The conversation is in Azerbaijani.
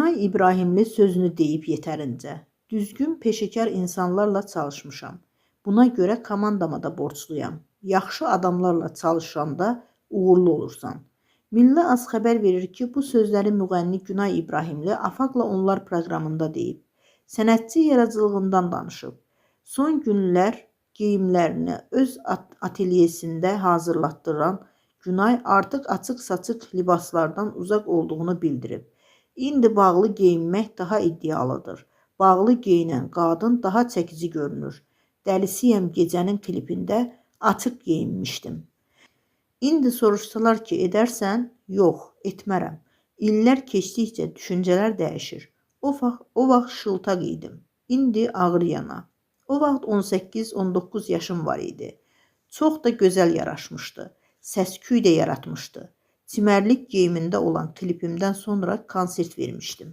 Günay İbrahimli sözünü deyib yetərincə. Düzgün peşəkar insanlarla çalışmışam. Buna görə komandama da borcluyam. Yaxşı adamlarla çalışanda uğurlu olursan. Milli Az xəbər verir ki, bu sözləri müğənni Günay İbrahimli Afaqla Onlar proqramında deyib. Sənətçi yaradıcılığından danışıb. Son günlər geyimlərini öz ateliyesində hazırlatdıran Günay artıq açıq-saçıq libaslardan uzaq olduğunu bildirib. İndi bağlı geyinmək daha iddialıdır. Bağlı geyinən qadın daha çəkici görünür. Dəlisiyəm gecənin klipində açıq geyinmişdim. İndi soruşsalar ki, edərsən? Yox, etmərəm. İllər keçdikcə düşüncələr dəyişir. O vaxt şıltaq idim. İndi ağır yana. O vaxt 18-19 yaşım var idi. Çox da gözəl yaraşmışdı. Səs-küy də yaratmışdı. Çimərlik geyimində olan klipimdən sonra konsert vermişdim.